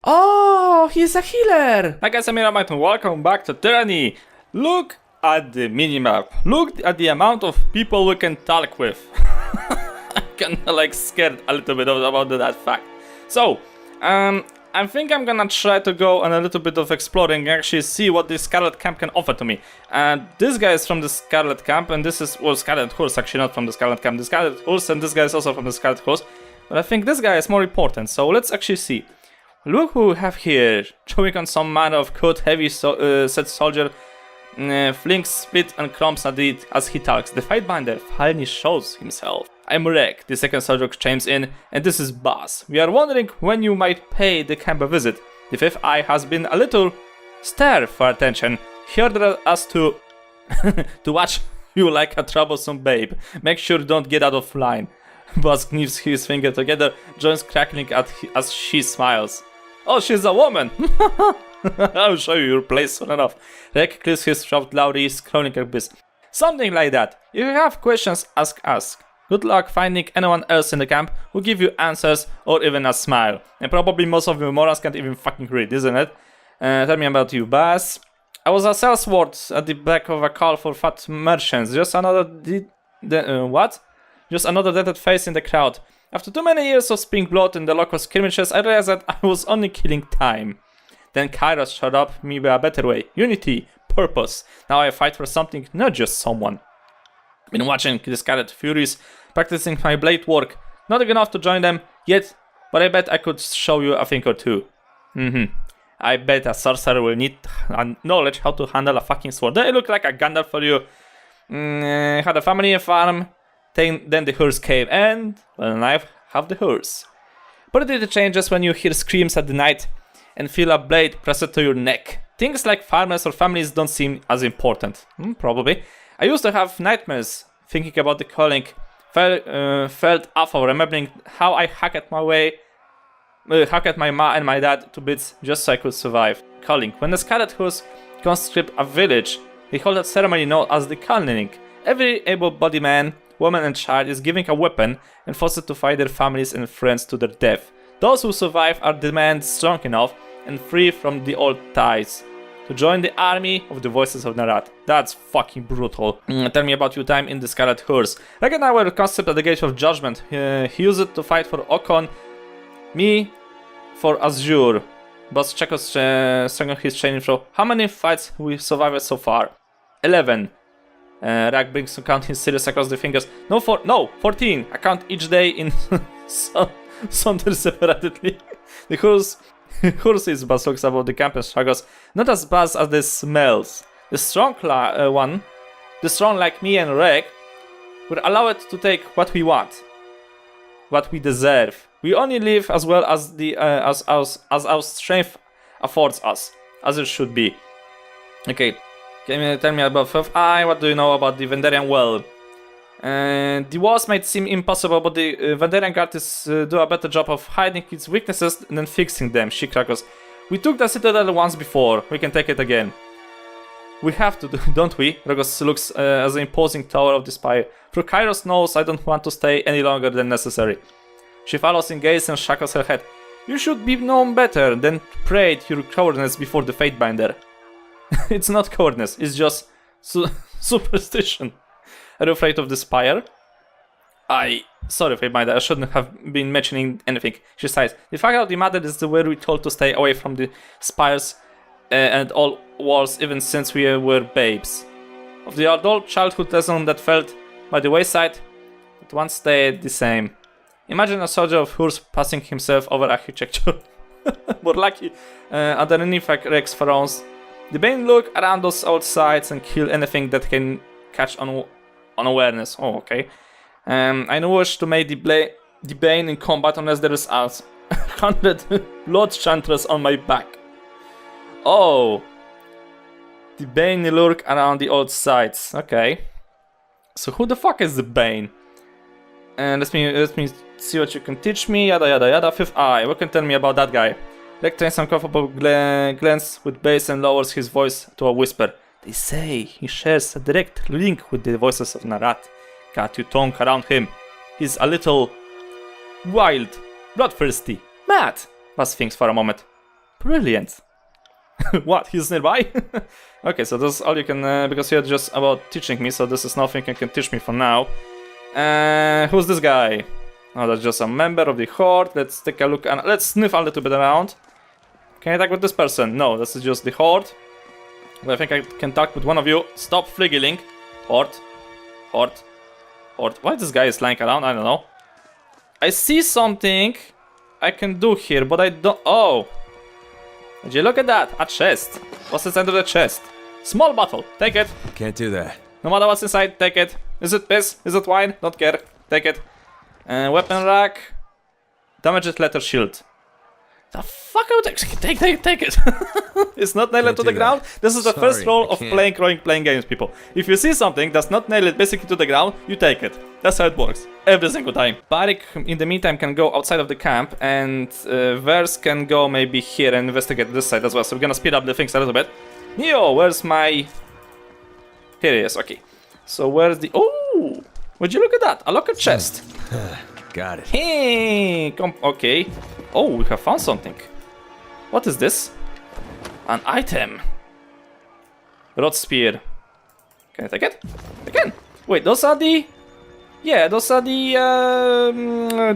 Oh, he's a healer! Hi guys, I'm Neodyinamite and welcome back to Tyranny. Look at the minimap. Look at the amount of people we can talk with. I'm kinda like scared a little bit about that fact. So, I think I'm gonna try to go on a little bit of exploring and actually see what the Scarlet Camp can offer to me. And this guy is from the Scarlet Camp, and this is, well, Scarlet Chorus, actually not from the Scarlet Camp. The Scarlet Chorus, and this guy is also from the Scarlet Chorus. But I think this guy is more important, so let's actually see. Look who we have here, chewing on some manner of coat, heavy set soldier, flinks, spit and crumbs at it as he talks. The fatebinder finally shows himself. I'm Rek, the second soldier chimes in, and this is Buzz. We are wondering when you might pay the camp a visit. The fifth eye has been a little starved for attention. He ordered us to to watch you like a troublesome babe. Make sure you don't get out of line. Buzz kneads his finger together, joins crackling as she smiles. Oh, she's a woman! I'll show you your place soon enough. Rek clears his throat loudly, scrolling abyss. Something like that. If you have questions, ask. Good luck finding anyone else in the camp who give you answers or even a smile. And probably most of you morons can't even fucking read, isn't it? Tell me about you, Buzz. I was a salesword at the back of a call for fat merchants. Just another what? Just another dead face in the crowd. After too many years of spilling blood in the local skirmishes, I realized that I was only killing time. Then Kyros showed up me with a better way. Unity, purpose. Now I fight for something, not just someone. Been watching the Scarlet Furies, practicing my blade work. Not enough to join them yet, but I bet I could show you a thing or two. I bet a sorcerer will need knowledge how to handle a fucking sword. They look like a Gandalf for you. Had a family and farm. Then the hearse came, and, well, I have the hearse. But it changes when you hear screams at the night and feel a blade pressed to your neck. Things like farmers or families don't seem as important. Probably. I used to have nightmares thinking about the calling. Felt awful remembering how I hacked my ma and my dad to bits just so I could survive. Calling. When the Scarlet Chorus conscript a village, they hold a ceremony known as the calling. Every able-bodied man, woman and child is given a weapon and forced to fight their families and friends to their death. Those who survive are deemed strong enough and free from the old ties to join the army of the voices of Narat. That's fucking brutal. Tell me about your time in the Scarlet Chorus. Rek and I were concept at the Gate of Judgment. He used it to fight for Okon, me for Azure. Boss Chekos strengthened his training through. How many fights we survived so far? 11. Rag brings to count his series across the fingers. No, 14. I count each day in saunders separately. The horse is Buzz looks about the camp and struggles. Not as Buzz as the smells. The strong one, the strong like me and Reg, will allow it to take what we want, what we deserve. We only live as well as as our strength affords us, as it should be. Okay. Can you tell me about Fifth Eye? What do you know about the Vandarian Well? The walls might seem impossible, but the Vandarian Guard do a better job of hiding its weaknesses than fixing them, she crackles. We took the citadel once before, we can take it again. We have to, don't we? Rogos looks as an imposing tower of the spire. For Kyros knows I don't want to stay any longer than necessary. She follows in gaze and shakes her head. You should be known better than to parade your cowardice before the fatebinder. It's not cowardice, it's just superstition. Are you afraid of the spire? Sorry, fatebinder, I shouldn't have been mentioning anything. She sighs. The fact of the matter is that we're told to stay away from the spires and all walls even since we were babes. Of the adult childhood lesson that felt by the wayside, it once stayed the same. Imagine a soldier of Hurs passing himself over architecture. More lucky, underneath Rex frowns. The Bane look around those old sites and kill anything that can catch on awareness. Oh, okay. I no wish to make the Bane in combat unless there is 100 blood chantress on my back. Oh. The Bane lurk around the old sites. Okay. So who the fuck is the Bane? Let me see what you can teach me. Yada yada yada. Fifth Eye. What can you tell me about that guy? Rek trains uncomfortable glance with bass and lowers his voice to a whisper. They say he shares a direct link with the voices of Narat. Got your tongue around him. He's a little wild, bloodthirsty, mad. Buzz thinks for a moment. Brilliant. What? He's nearby? Okay, so this is all you can, because you're just about teaching me, so this is nothing you can teach me for now. Who's this guy? Oh, that's just a member of the Horde. Let's take a look and let's sniff a little bit around. Can I talk with this person? No, this is just the Horde. But I think I can talk with one of you. Stop fliggling. Horde. Horde. Horde. Why this guy is lying around? I don't know. I see something I can do here, but I don't... Oh! Did you look at that? A chest. What's inside of the chest? Small bottle. Take it. Can't do that. No matter what's inside, take it. Is it piss? Is it wine? Don't care. Take it. Weapon rack. Damaged letter shield. The fuck I would actually take it. It's not nailed to the ground. This is the first rule of playing games, people. If you see something that's not nailed basically to the ground, you take it. That's how it works. Every single time. Barik, in the meantime, can go outside of the camp, and Vers can go maybe here and investigate this side as well. So we're gonna speed up the things a little bit. Neo, where's my... Here he is, okay. So where's the... Oh! Would you look at that? A locker chest. Got it. Hey, okay. Oh, we have found something. What is this? An item. Rod spear. Can I take it? I can. Wait, those are the... Yeah, those are the...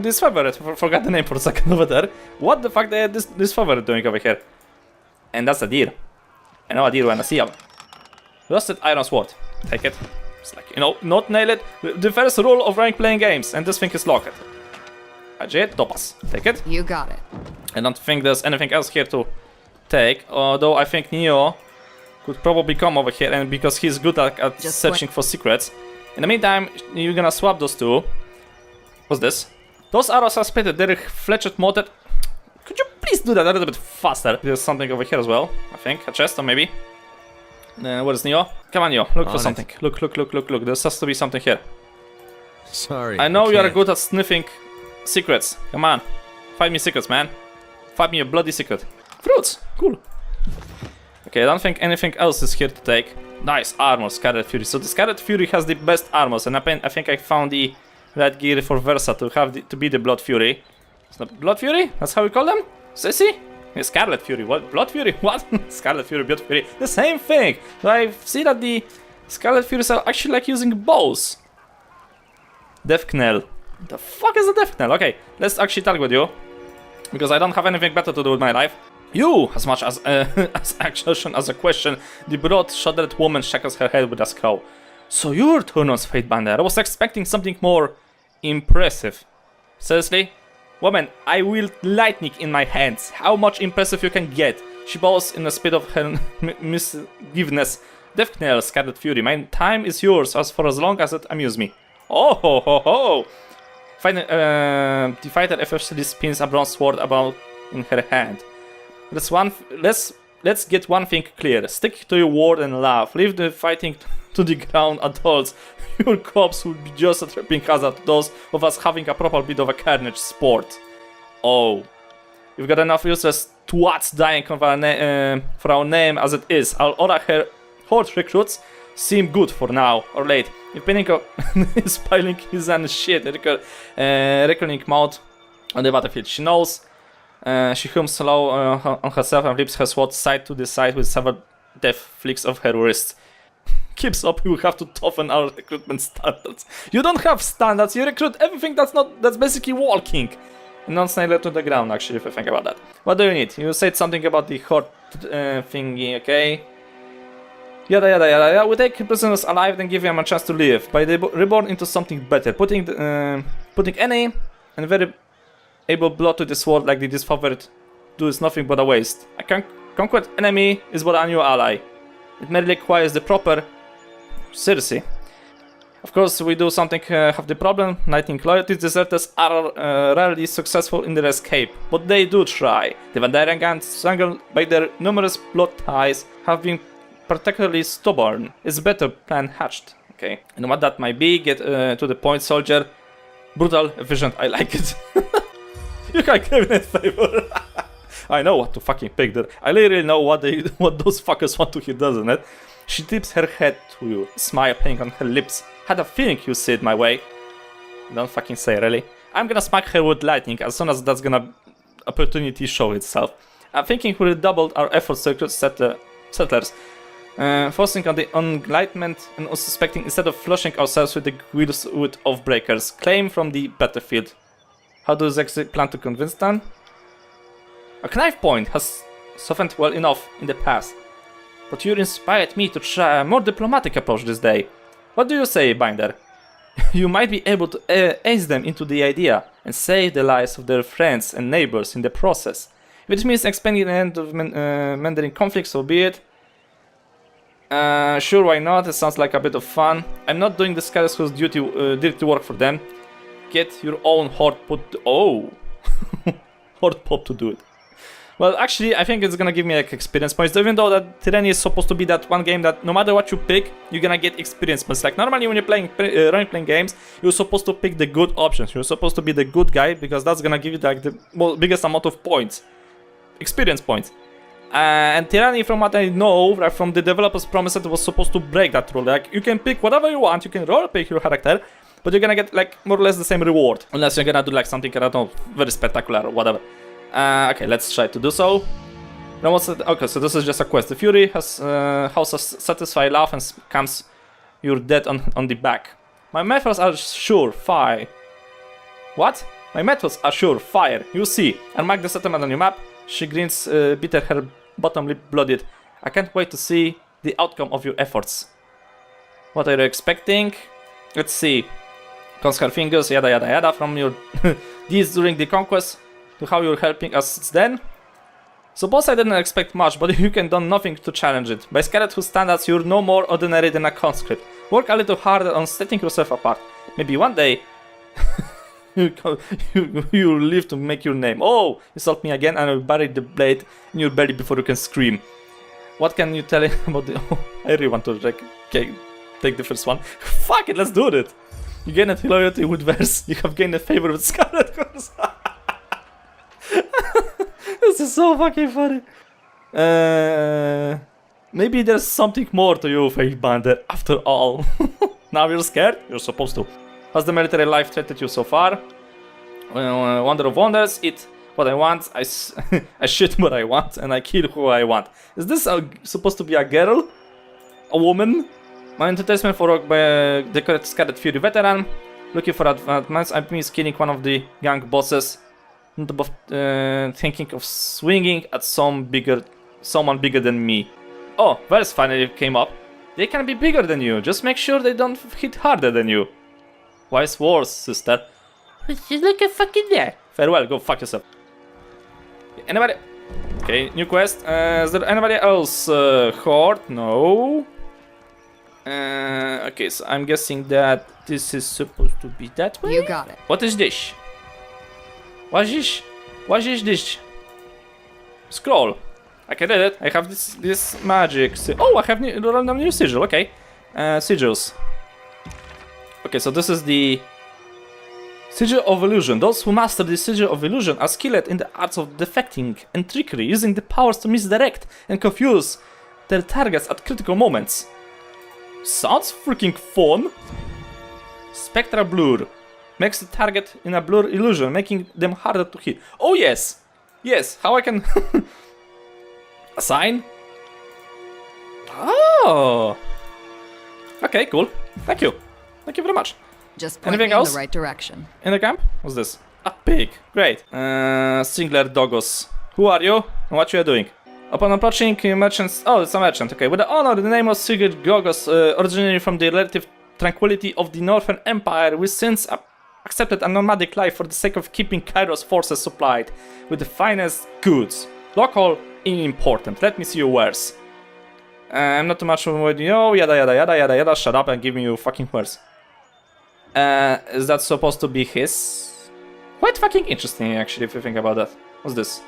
disfavored. Forgot the name for a second over there. What the fuck they are disfavored doing over here? And that's a deer. I know a deer when I see him. Rusted iron sword. Take it. It's like, you know, not nail it. The first rule of rank playing games, and this thing is locked. Ajay, topas. Take it. You got it. I don't think there's anything else here to take, although I think Neo could probably come over here, and because he's good at searching for secrets. In the meantime, you're gonna swap those two. What's this? Those arrows are split. They're fletched molded. Could you please do that a little bit faster? There's something over here as well, I think. A chest, or maybe. Where is Neo? Come on, Neo. Look for something. Look. There has to be something here. Sorry. I know you are good at sniffing secrets. Come on. Find me secrets, man. Find me a bloody secret. Fruits. Cool. Okay, I don't think anything else is here to take. Nice armor, Scarlet Fury. So the Scarlet Fury has the best armors, and I think I found the red gear for Versa to have to be the Blood Fury. It's not Blood Fury? That's how we call them? Sissy? Yeah, Scarlet Fury. What? Blood Fury? What? Scarlet Fury, Blood Fury. The same thing. So I see that the Scarlet Furies are actually like using bows. Death Knell. The fuck is a Death Knell? Okay, let's actually talk with you. Because I don't have anything better to do with my life. You, as much as action as a question, the broad-shouldered woman shakes her head with a scowl. So you're Turnon's fatebinder. I was expecting something more impressive. Seriously? Woman, I wield lightning in my hands. How much impressive you can get? She bows in the speed of her misgiveness. Death Knell, Scarlet Fury, my time is yours for as long as it amuses me. Oh ho ho ho! The fighter effortlessly spins a bronze sword about in her hand. Let's get one thing clear. Stick to your word and laugh. Leave the fighting to the ground, adults. Your corpse will be just a tripping hazard to those of us having a proper bit of a carnage sport. Oh. You've got enough useless twats dying for our name as it is. All her horde recruits seem good for now, or late. If Pinnacle is piling his own shit, reckoning mouth on the battlefield. She knows. She hums slow on herself and flips her sword side to the side with several death flicks of her wrist. Keeps up, you have to toughen our recruitment standards. You don't have standards, you recruit everything that's basically walking. And not nail it to the ground, actually, if you think about that. What do you need? You said something about the horde thingy, okay? Yada yada yada yada. We take prisoners alive, then give them a chance to live. By reborn into something better. Putting any and very able blood to the sword like the disfavored do is nothing but a waste. A conquered enemy is but a new ally. It merely requires the proper... Seriously. Of course, we do something have the problem. Lightning loyalties deserters are rarely successful in their escape, but they do try. The Vandarian Guard, strangled by their numerous blood ties, have been particularly stubborn. It's better plan hatched. Okay, and what that might be, get to the point, soldier. Brutal, efficient, I like it. You can give it favor. I know what to fucking pick there. I literally know what those fuckers want to hear, doesn't it? She tips her head to you, smile playing on her lips. Had a feeling you see it my way. Don't fucking say, really. I'm gonna smack her with lightning as soon as that's gonna opportunity show itself. I'm thinking we doubled our efforts to recruit settlers, forcing on the enlightenment and unsuspecting instead of flushing ourselves with the guilds of breakers. Claim from the battlefield. How do you plan to convince them? A knife point has softened well enough in the past, but you inspired me to try a more diplomatic approach this day. What do you say, Binder? You might be able to ace them into the idea and save the lives of their friends and neighbors in the process. Which means expanding the end of Mandarin conflict, so be it. Sure, why not? It sounds like a bit of fun. I'm not doing the Scarlet Chorus dirty work for them. Get your own horde horde pop to do it. Well, actually, I think it's gonna give me like experience points, even though that Tyranny is supposed to be that one game that no matter what you pick, you're gonna get experience points. Like normally when you're playing role-playing games, you're supposed to pick the good options. You're supposed to be the good guy because that's gonna give you like the biggest amount of points, experience points. And Tyranny, from what I know, like from the developers' promise, it was supposed to break that rule. Like you can pick whatever you want, you can role-pick your character, but you're gonna get like more or less the same reward, unless you're gonna do like something, I don't know, very spectacular or whatever. Okay, let's try to do so. Okay, so this is just a quest. The Fury has House of Satisfy Love and comes you're dead on the back. My methods are sure fire. What? My methods are sure fire. You see. And mark the settlement on your map. She grins, bitter, her bottom lip blooded. I can't wait to see the outcome of your efforts. What are you expecting? Let's see. Cross her fingers, yada yada yada, from your deeds during the conquest to how you're helping us since then. Suppose I didn't expect much, but you can do nothing to challenge it. By Scarlet Chorus standards, you're no more ordinary than a conscript. Work a little harder on setting yourself apart. Maybe one day you'll live to make your name. Oh, insult me again and I'll bury the blade in your belly before you can scream. What can you tell about the... Oh, I really want to take the first one. Fuck it, let's do it! You gain a loyalty with verse. You have gained a favor with Scarlet Chorus. This is so fucking funny. Maybe there's something more to you, fatebinder, after all. Now you're scared? You're supposed to. How's the military life treated you so far? Wonder of wonders, eat what I want, I shit what I want, and I kill who I want. Is this supposed to be a girl? A woman? My entertainment for work by a decorated Scarlet Fury veteran. Looking for advance, I mean killing one of the gang bosses. Not above thinking of swinging at someone bigger than me. Oh, verse finally came up. They can be bigger than you, just make sure they don't hit harder than you. Wise words, sister. You look a fucking there. Farewell, go fuck yourself. Anybody? Okay, new quest. Is there anybody else? Horde? No. Okay, so I'm guessing that this is supposed to be that way. You got it. What is this? What is this? What is this? Scroll. I can read it. I have this magic. Oh, I have random new sigil. Okay. Sigils. Okay, so this is the Sigil of Illusion. Those who master the Sigil of Illusion are skilled in the arts of defecting and trickery, using the powers to misdirect and confuse their targets at critical moments. Sounds freaking fun. Spectral Blur. Makes the target in a blur illusion, making them harder to hit. Oh yes! Yes, how I can... assain? Oh! Okay, cool. Thank you. Thank you very much. Just point Anything me in else? the right direction. In the camp? What's this? A pig. Great. Singular Dogos. Who are you? And what you are doing? Upon approaching merchants... Oh, it's a merchant. Okay. With the honor, the name of Sigil Dogos, originating from the relative tranquility of the Northern Empire, we since accepted a nomadic life for the sake of keeping Kyros' forces supplied with the finest goods. Local, unimportant. Let me see your wares. I'm not too much with you. Yada yada yada yada yada. Shut up and give me your fucking wares. Is that supposed to be his? Quite fucking interesting, actually, if you think about that. What's this?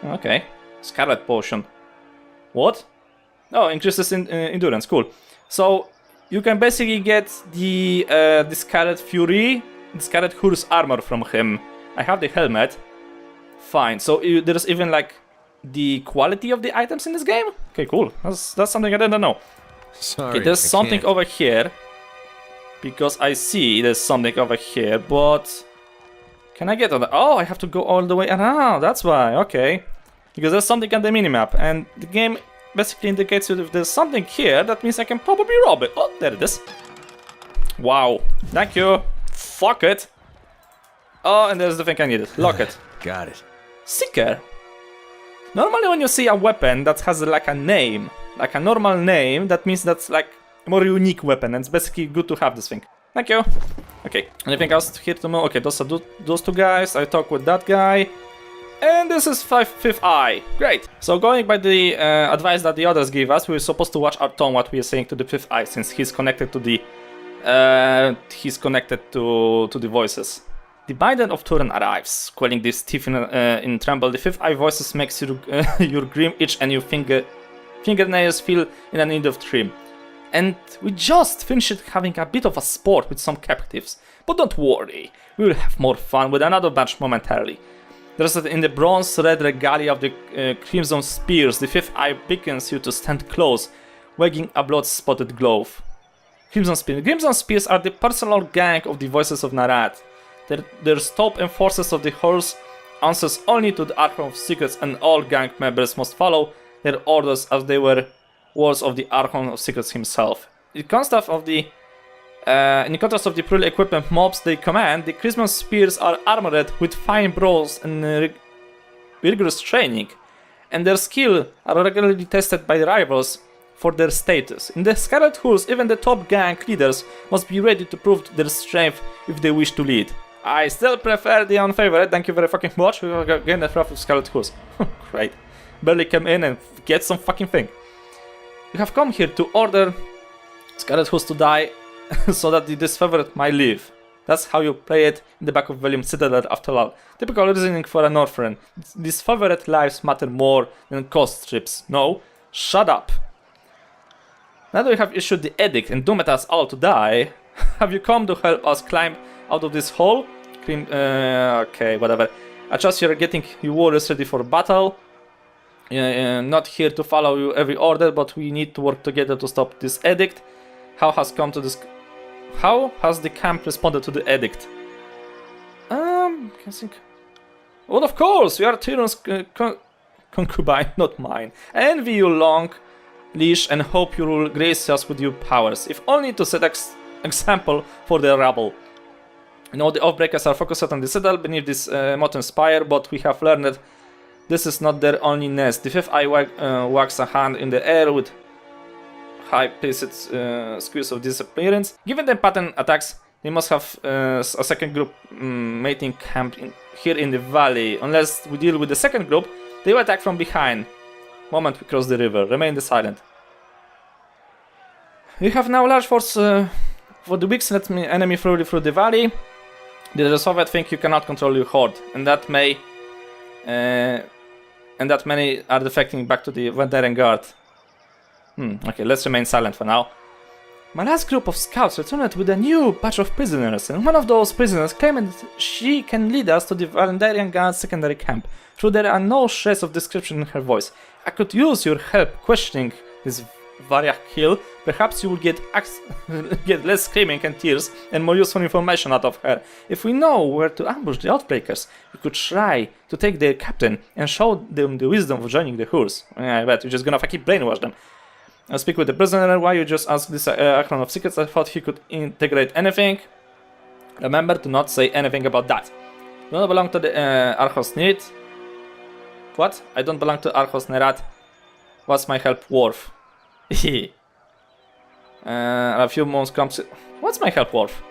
Okay. Scarlet Potion. What? Oh, increases in endurance. Cool. So, you can basically get the Scarlet Fury, the Scarlet Chorus armor from him. I have the helmet. Fine. So, there's even, like, the quality of the items in this game? Okay, cool. That's something I didn't know. Sorry, Okay, there's I something can't. over here. Because I see there's something over here, but... Can I get on the... Oh, I have to go all the way around, that's why, okay. Because there's something on the minimap, and the game basically indicates you if there's something here, that means I can probably rob it. Oh, there it is. Wow. Thank you. Fuck it. Oh, and there's the thing I needed. Lock it. Got it. Seeker. Normally when you see a weapon that has like a name, like a normal name, that means that's like a more unique weapon, and it's basically good to have this thing. Thank you. Okay, anything else here to know? Okay, those are those two guys. I talk with that guy. And this is fifth eye. Great. So going by the advice that the others give us, we're supposed to watch our tone, what we are saying to the fifth eye, since he's connected to the voices. The Binding of Turan arrives, quelling this thief in tremble. The fifth eye voices makes your grim itch and your fingernails feel in need of trim. And we just finished having a bit of a sport with some captives. But don't worry, we will have more fun with another batch momentarily. Dressed in the bronze-red regalia of the Crimson Spears, the fifth eye beckons you to stand close, wagging a blood-spotted glove. Crimson Spears are the personal gang of the Voices of Narad. Their top enforcers of the Horse answers only to the Archon of Secrets, and all gang members must follow their orders as they were words of the Archon of Secrets himself. In contrast of the poorly equipped mobs they command, the Crimson Spears are armored with fine brawls and rigorous training, and their skill are regularly tested by rivals for their status. In the Scarlet Chorus, even the top gang leaders must be ready to prove their strength if they wish to lead. I still prefer the unfavorite, thank you very fucking much. We will gain the wrath of Scarlet Chorus. Great. Barely come in and get some fucking thing. You have come here to order Scarlet Chorus to die so that the disfavored might live. That's how you play it in the back of volume Citadel after all. Typical reasoning for a Northrend. Disfavored lives matter more than cost strips. No, shut up. Now that we have issued the edict and doomed us all to die, have you come to help us climb out of this hole? Okay, whatever. I trust you're getting your warriors ready for battle. Not here to follow you every order, but we need to work together to stop this edict. How has the camp responded to the edict? I think. Well, of course, you are Tyrann's concubine, not mine. I envy you long leash and hope you will grace us with your powers, if only to set example for the rabble. You know, the Oathbreakers are focused on the citadel beneath this mountain spire, but we have learned that this is not their only nest. The fifth eye wags a hand in the air with high-paced squeeze of disappearance. Given them pattern attacks, they must have a second group mating camp here in the valley. Unless we deal with the second group, they will attack from behind. Moment we cross the river. Remain silent. We have now a large force for the weeks. Let me enemy through the valley. The Soviet think you cannot control your horde, and that many are defecting back to the Vandarian Guard. Okay, let's remain silent for now. My last group of scouts returned with a new batch of prisoners, and one of those prisoners claimed she can lead us to the Vandarian Guard's secondary camp, though there are no shreds of description in her voice. I could use your help questioning this Varah Kel. Perhaps you will get less screaming and tears and more useful information out of her. If we know where to ambush the Outbreakers, we could try to take their captain and show them the wisdom of joining the Horse. I bet you're just gonna fucking brainwash them. I'll speak with the prisoner. Why you just asked this Archon of Secrets? I thought he could integrate anything. Remember to not say anything about that. Do not belong to the Archos Need. What? I don't belong to Archos Nerat. What's my help worth? A few months comes. What's my help worth?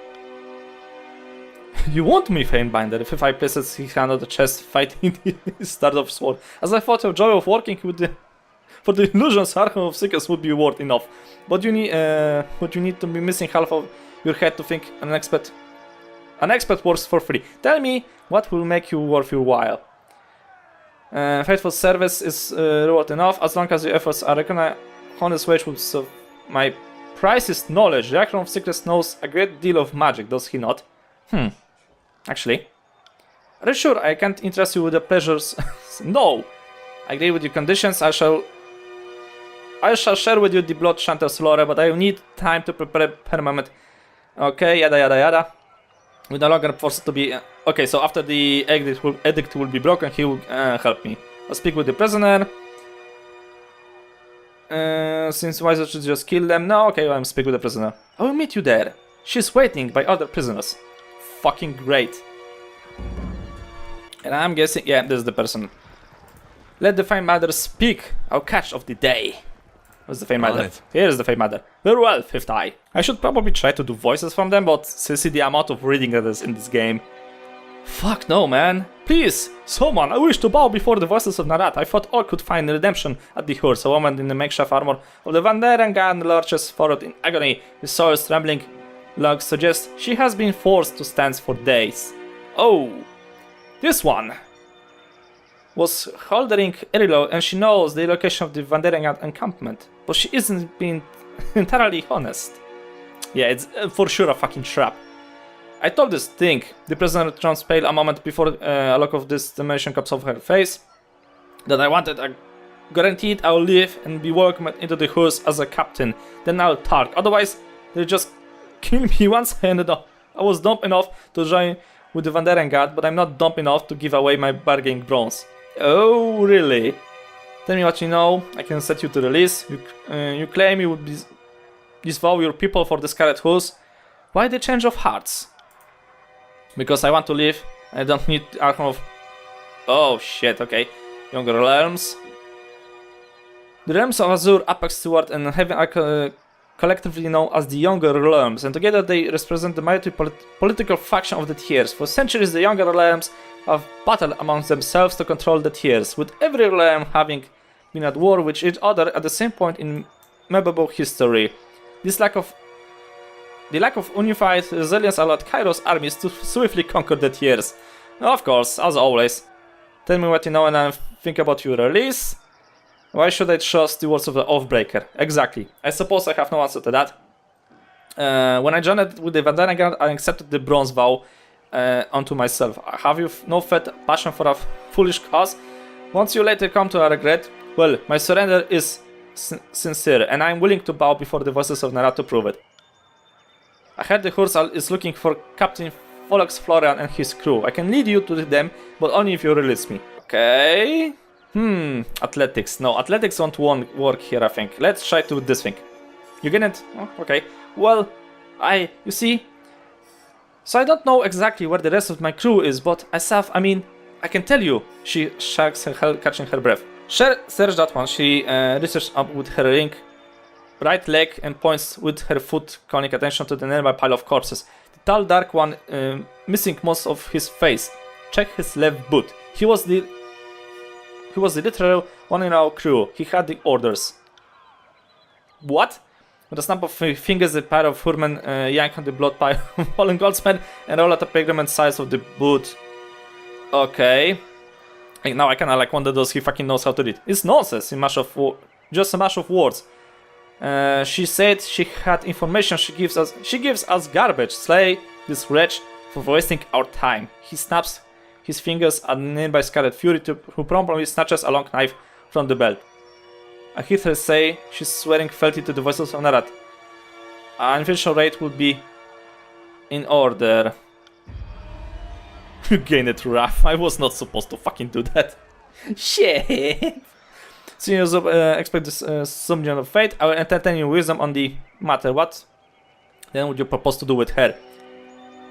You want me, fatebinder? If I places his hand on the chest, fighting the start of sword. As I thought, the joy of working with the for the illusions, Archon of Secrets would be worth enough. But you need to be missing half of your head to think an expert works for free. Tell me what will make you worth your while. Faithful service is reward enough as long as your efforts are recognized. Honest wage will serve. My price is knowledge. The Archon of Secrets knows a great deal of magic, does he not? Actually. Are you sure I can't interest you with the pleasures? No! I agree with your conditions. I shall share with you the Blood Chanter's lore, but I will need time to prepare permanent. Okay, yada yada yada. We no longer forced to be. Okay, so after the edict will be broken, he will help me. I'll speak with the prisoner. Since why should just kill them? No, okay, I'll speak with the prisoner. I will meet you there. She's waiting by other prisoners. Fucking great. And I'm guessing, yeah, this is the person. Let the fatebinder speak. Our catch of the day. Where's the fatebinder? Here's the fatebinder. Very well, fifth eye. I should probably try to do voices from them, but see the amount of reading that is in this game. Fuck no, man. Please, someone, I wish to bow before the voices of Narat. I thought all could find redemption at the horse. A woman in the makeshift armor of the Vandarian Guard lurches forward in agony. His soil's trembling lungs suggest she has been forced to stand for days. Oh, this one was holding Erilo, and she knows the location of the Vandarian Guard encampment, but she isn't being entirely honest. Yeah, it's for sure a fucking trap. I told this thing. The prisoner turns pale a moment before a look of disdain comes off her face. That I wanted, I guaranteed I'll live and be welcomed into the house as a captain. Then I'll talk. Otherwise, they'll just kill me once I ended up. I was dumb enough to join with the Vandarian Guard, but I'm not dumb enough to give away my bargaining bronze. Oh, really? Tell me what you know. I can set you to release. You claim you would disavow your people for the Scarlet Chorus. Why the change of hearts? Because I want to live. I don't need Archon of... Oh shit, okay. Younger realms. The realms of Azure, Apex Steward, and Heaven are collectively known as the Younger Realms, and together they represent the mighty political faction of the Tiers. For centuries, the Younger Realms have battled amongst themselves to control the Tiers, with every realm having been at war with each other at the same point in memorable history. The lack of unified resilience allowed Kyros' armies to swiftly conquer the Tiers. Of course, as always. Tell me what you know and I think about your release. Why should I trust the words of the Oathbreaker? Exactly. I suppose I have no answer to that. When I joined with the Vandarian Guard, I accepted the bronze vow unto myself. Have you no fed passion for a foolish cause? Once you later come to a regret, well, my surrender is sincere, and I am willing to bow before the voices of Narat to prove it. I heard the horse is looking for Captain Folax Florian and his crew. I can lead you to them, but only if you release me. Okay. Athletics. No, athletics won't work here, I think. Let's try to this thing. You get it? Oh, okay. Well, you see? So I don't know exactly where the rest of my crew is, but I mean, I can tell you. She shakes her head, catching her breath. Search that one. She reaches up with her right leg and points with her foot, calling attention to the nearby pile of corpses. The tall dark one missing most of his face. Check his left boot. He was the literal one in our crew. He had the orders. What? With a snap of fingers, a pair of footmen yank on the blood pile of fallen goldsmith and roll at the pigment size of the boot. Okay. And now I kinda like wonder does he fucking knows how to read. It's nonsense, just a mash of words. She said she had information she gives us garbage. Slay this wretch for wasting our time. He snaps his fingers at nearby Scarlet Fury who promptly snatches a long knife from the belt. I hear her say she's swearing fealty to the voices of Narat. An infection rate would be in order. You gained it rough. I was not supposed to fucking do that. Shit. So you expect this submission of fate. I will entertain your wisdom on the matter. What then would you propose to do with her?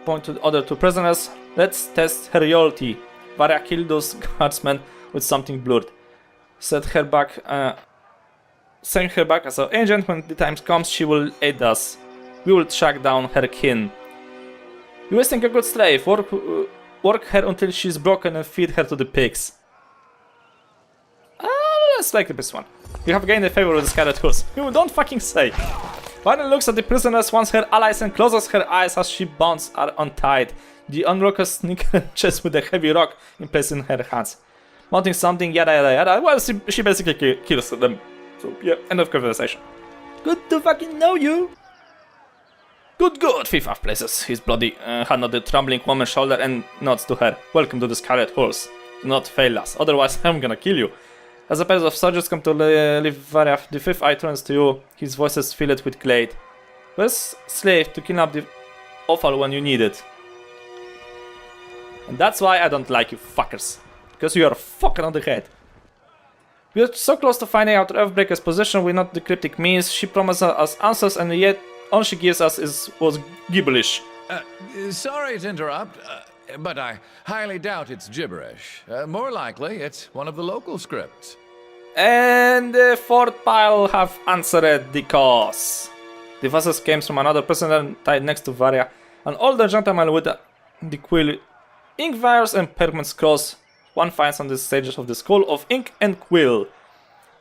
Point to the other two prisoners. Let's test her loyalty. Varah killed those guardsmen with something blurred. Send her back as our agent. When the time comes, she will aid us. We will track down her kin. You're wasting a good slave. Work her until she's broken and feed her to the pigs. Let's like this one. You have gained the favor of the Scarlet Chorus. You don't fucking say. Varah looks at the prisoners, wants her allies, and closes her eyes as she bonds are untied. The unrocker sneaks her chest with a heavy rock in place in her hands. Mounting something, yada yada yada. Well, she basically kills them. So, yeah, end of conversation. Good to fucking know you. Good. Fifth of places his bloody hand on the trembling woman's shoulder and nods to her. Welcome to the Scarlet Horse. Do not fail us, otherwise I'm gonna kill you. As a pair of soldiers come to leave Varah, the fifth eye turns to you, his voice is filled with glade. Where's slave to kidnap the offal when you need it? And that's why I don't like you fuckers. Because you are fucking on the head. We are so close to finding out Earthbreaker's position, we know the cryptic means. She promised us answers and yet all she gives us was gibberish. Sorry to interrupt, but I highly doubt it's gibberish. More likely, it's one of the local scripts. And the fourth pile have answered the cause. The voices came from another prisoner tied next to Varah, an older gentleman with the quill, ink vials and permanent scrolls. One finds on the stages of the school of ink and quill.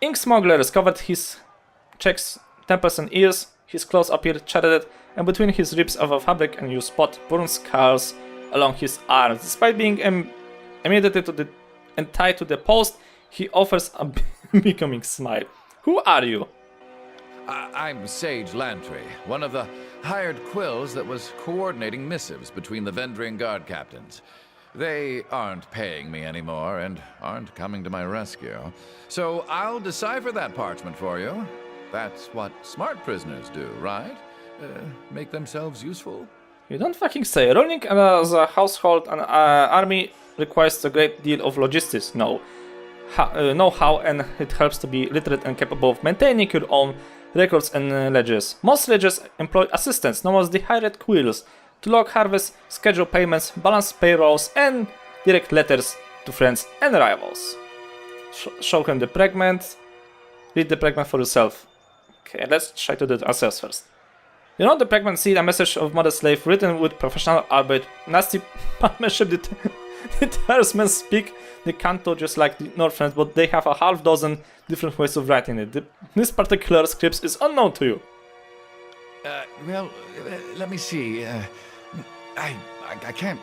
Ink smugglers covered his checks, temples and ears. His clothes appeared shattered, and between his ribs of a fabric and you spot burn scars along his arms. Despite being immediately and tied to the post, he offers a becoming smile. Who are you? I'm Sage Lantry, one of the hired quills that was coordinating missives between the Vandarian Guard captains. They aren't paying me anymore and aren't coming to my rescue. So I'll decipher that parchment for you. That's what smart prisoners do, right? Make themselves useful? You don't fucking say. Running as a household and army requires a great deal of logistics, know-how, and it helps to be literate and capable of maintaining your own records and ledgers. Most ledgers employ assistants, known as the hired quills, to log harvests, schedule payments, balance payrolls, and direct letters to friends and rivals. Show him the fragment. Read the fragment for yourself. Okay, let's try to do it ourselves first. You know the fragment see a message of mother slave written with professional arbeit. Nasty penmanship. The Tarsmen speak the Canto just like the Northrends, but they have a half dozen different ways of writing it. This particular script is unknown to you. Let me see. I can't.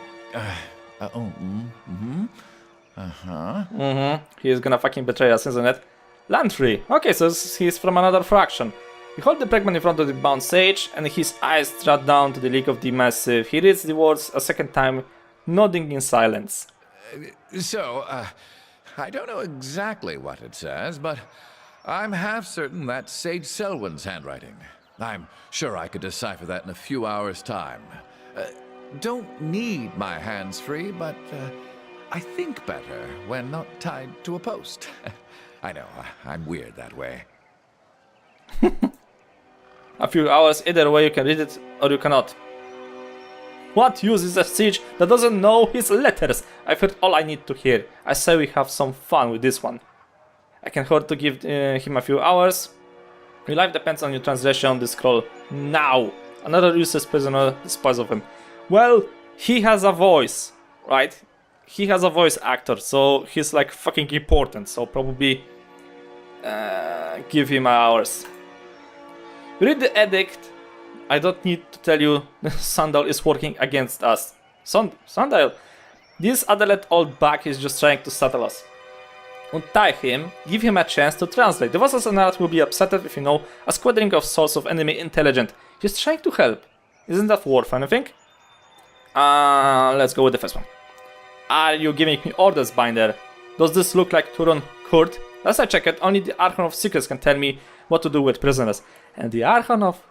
He is gonna fucking betray us, isn't it? Lantry. Okay, so he's from another faction. We hold the fragment in front of the bound sage, and his eyes drop down to the leak of the massive. He reads the words a second time, nodding in silence. I don't know exactly what it says, but I'm half certain that's Sage Selwyn's handwriting. I'm sure I could decipher that in a few hours' time. Don't need my hands free, but I think better when not tied to a post. I know, I'm weird that way. A few hours, either way you can read it or you cannot. What use is a siege that doesn't know his letters? I've heard all I need to hear. I say we have some fun with this one. I can afford to give him a few hours. Your life depends on your translation on the scroll. Now! Another useless prisoner disposes of him. Well, he has a voice, right? He has a voice actor, so he's like fucking important. So probably give him hours. Read the edict. I don't need to tell you Sandal is working against us. Sandal? This adult old bag is just trying to settle us. Untie him, give him a chance to translate. The Vassals and Earth will be upset if you know a squadron of souls of enemy intelligent. He's trying to help. Isn't that worth anything? Let's go with the first one. Are you giving me orders, Binder? Does this look like Turon Kurt? Last I checked, only the Archon of Secrets can tell me what to do with prisoners. And the Archon of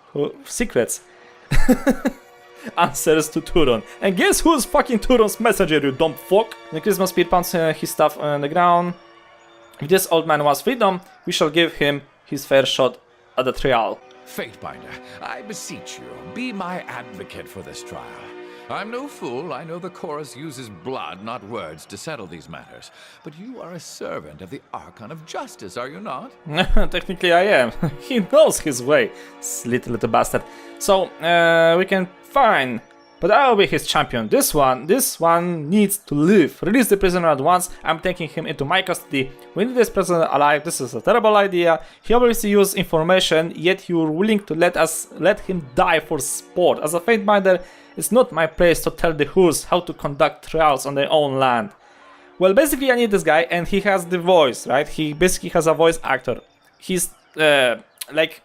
Secrets answers to Turon. And guess who's fucking Turon's messenger, you dumb fuck? The Christmas Spear pounds his stuff on the ground. If this old man wants freedom, we shall give him his fair shot at the trial. Fatebinder, I beseech you, be my advocate for this trial. I'm no fool. I know the chorus uses blood, not words, to settle these matters. But you are a servant of the Archon of Justice, are you not? Technically I am. He knows his way, little bastard. So, we can fine. But I will be his champion. This one needs to live. Release the prisoner at once. I'm taking him into my custody. We need this prisoner alive. This is a terrible idea. He obviously used information, yet you're willing to let him die for sport. As a fatebinder, it's not my place to tell the Who's how to conduct trials on their own land. Well, basically I need this guy, and he has the voice, right? He basically has a voice actor. He's like,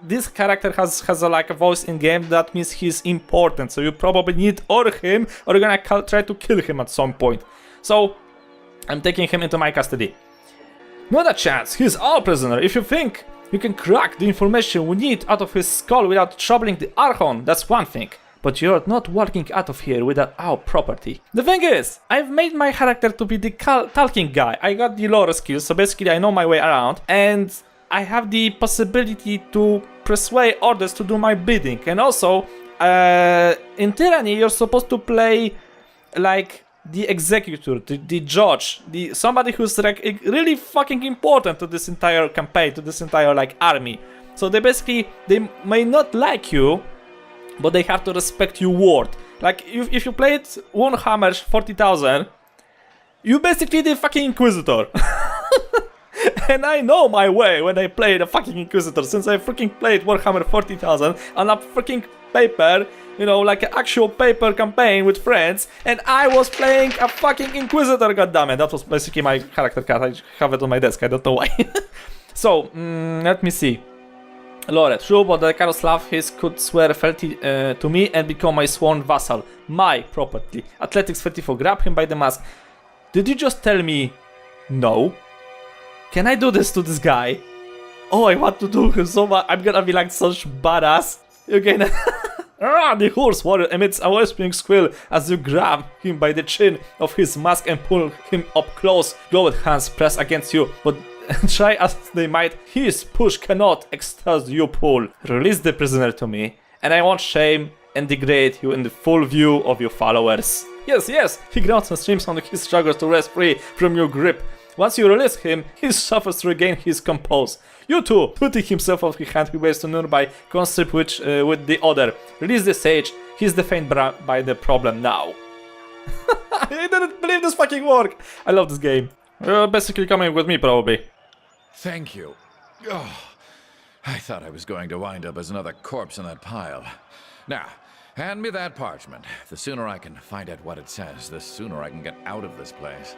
this character has a voice in game. That means he's important. So you probably need him, or you're gonna try to kill him at some point. So I'm taking him into my custody. Not a chance. He's our prisoner. If you think you can crack the information we need out of his skull without troubling the Archon, that's one thing. but you're not walking out of here without our property. The thing is, I've made my character to be the talking guy. I got the lore skills, so basically I know my way around, and I have the possibility to persuade others to do my bidding. And also, in Tyranny, you're supposed to play like the executor, the judge, somebody who's like really fucking important to this entire campaign, to this entire like army. So they may not like you, but they have to respect your word. Like if you played Warhammer 40,000, you basically the fucking Inquisitor. And I know my way when I play the fucking Inquisitor, since I freaking played Warhammer 40,000 on a freaking paper, you know, like an actual paper campaign with friends, and I was playing a fucking Inquisitor, goddammit. That was basically my character card. I have it on my desk, I don't know why. So, let me see. Lore, true, but the Kyros his could swear fealty to me and become my sworn vassal. My property. Athletics 34, grab him by the mask. Did you just tell me no? Can I do this to this guy? Oh, I want to do him so much. I'm gonna be like such badass. Okay, the horse warrior emits a whispering squeal as you grab him by the chin of his mask and pull him up close. Gloved hands press against you, but try as they might, his push cannot exhaust your pull. Release the prisoner to me, and I won't shame and degrade you in the full view of your followers. Yes, he grunts and screams on his struggles to wrest free from your grip. Once you release him, he suffers to regain his compose. You too, putting himself off his hand, he waves to nearby, constrip with the other. Release the sage, he's defined by the problem now. I didn't believe this fucking work. I love this game. You're basically coming with me, probably. Thank you. Oh, I thought I was going to wind up as another corpse in that pile. Now, hand me that parchment. The sooner I can find out what it says, the sooner I can get out of this place.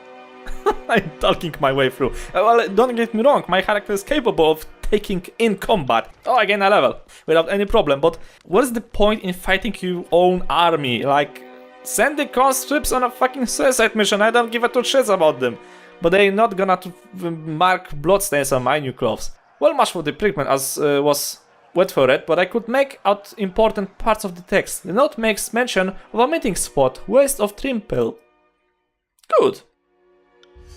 I'm talking my way through. Well, don't get me wrong, my character is capable of taking in combat. Oh, I gain a level without any problem, but what is the point in fighting your own army? Like, send the conscripts on a fucking suicide mission, I don't give a two shits about them. But they're not gonna mark bloodstains on my new clothes. Well, much for the prickman as was wet for it, but I could make out important parts of the text. The note makes mention of a meeting spot west of Trimple. Good.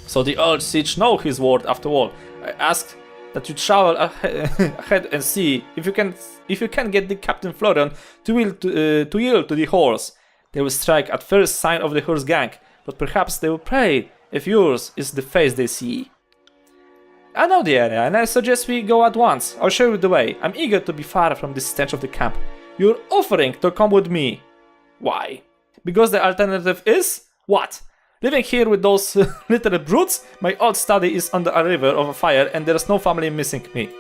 So the old siege know his word after all. I asked that you travel ahead and see if you can get the Captain Florian to yield to the horse. They will strike at first sign of the horse gang, but perhaps they will pray if yours is the face they see. I know the area, and I suggest we go at once. I'll show you the way. I'm eager to be far from the stench of the camp. You're offering to come with me. Why? Because the alternative is what? Living here with those little brutes? My old study is under a river of a fire, and there's no family missing me.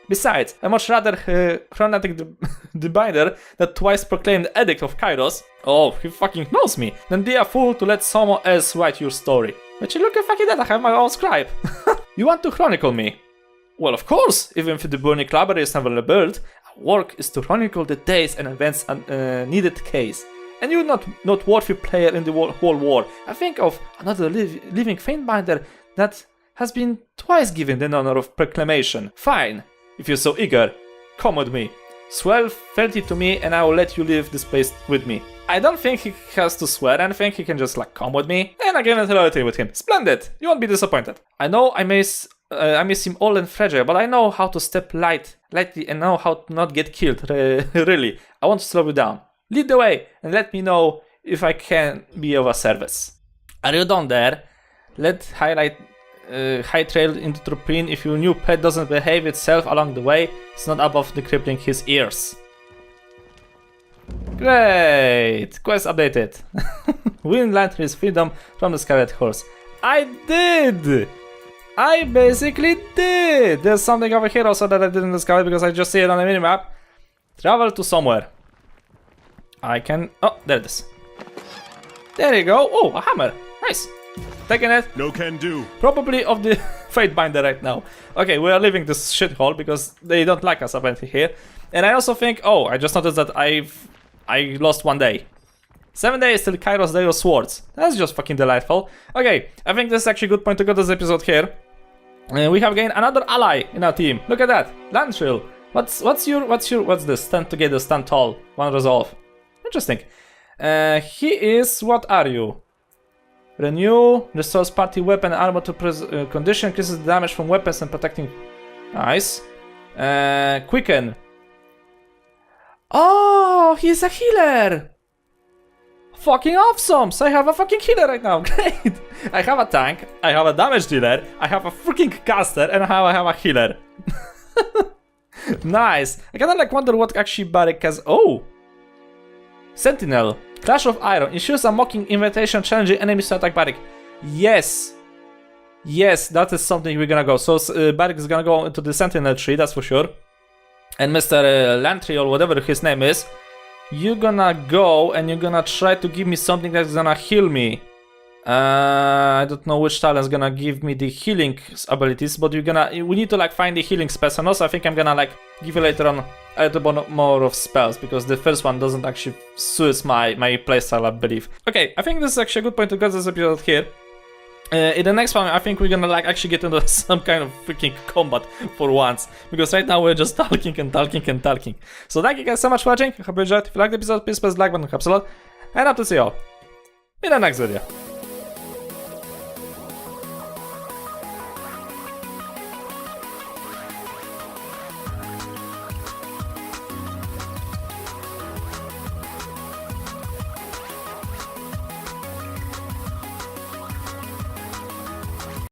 Besides, I much rather chronatic the binder that twice proclaimed the edict of Kyros, oh, he fucking knows me, than be a fool to let someone else write your story. But you look at fucking that, I have my own scribe. You want to chronicle me? Well, of course, even if the burning library is never rebuilt, our work is to chronicle the days and events and needed case. And you're not worthy player in the whole war. I think of another living fatebinder that has been twice given the honor of proclamation. Fine. If you're so eager, come with me. Swear fealty to me and I will let you leave this place with me. I don't think he has to swear anything, he can just like come with me. And I gain authority with him. Splendid! You won't be disappointed. I know I may seem old and fragile, but I know how to step lightly and know how to not get killed, really. I want to slow you down. Lead the way and let me know if I can be of a service. Are you done there? Let high trail into Tropin. If your new pet doesn't behave itself along the way, it's not above the crippling his ears. Great! Quest updated. Win Lantry's freedom from the Scarlet Chorus. I did! I basically did! There's something over here also that I didn't discover because I just see it on the minimap. Travel to somewhere. I can... Oh, there it is. There you go. Oh, a hammer. Nice. Taking it. No can do. Probably of the fatebinder right now. Okay, we are leaving this shithole because they don't like us apparently here. And I also think... Oh, I just noticed that I lost 1 day. 7 days till Kyros Day of Swords. That's just fucking delightful. Okay, I think this is actually a good point to cut this episode here. We have gained another ally in our team. Look at that. Lantry. What's this? Stand together, stand tall. One resolve. Interesting. He is, what are you? Renew, restores party weapon armor to condition, increases the damage from weapons and protecting. Nice. Quicken. Oh, he's a healer! Fucking awesome! So I have a fucking healer right now, great! I have a tank, I have a damage dealer, I have a freaking caster, and now I have a healer. Nice! I kinda like wonder what actually Barik has. Oh! Sentinel. Clash of Iron. Issues a mocking invitation challenging enemies to attack Barik. Yes! Yes, that is something we're gonna go. So Barik is gonna go into the Sentinel tree, that's for sure. And Mr. Lantry, or whatever his name is, you're gonna go and you're gonna try to give me something that's gonna heal me. I don't know which talent's gonna give me the healing abilities, but we need to like find the healing spells. And also I think I'm gonna like give you later on a little bit more of spells, because the first one doesn't actually suit my playstyle, I believe. Okay, I think this is actually a good point to get this episode here. In the next one, I think we're gonna like actually get into some kind of freaking combat for once, because right now we're just talking and talking and talking. So thank you guys so much for watching. I hope you enjoyed. If you liked the episode, please press the like button, helps a lot. And hope to see you all in the next video.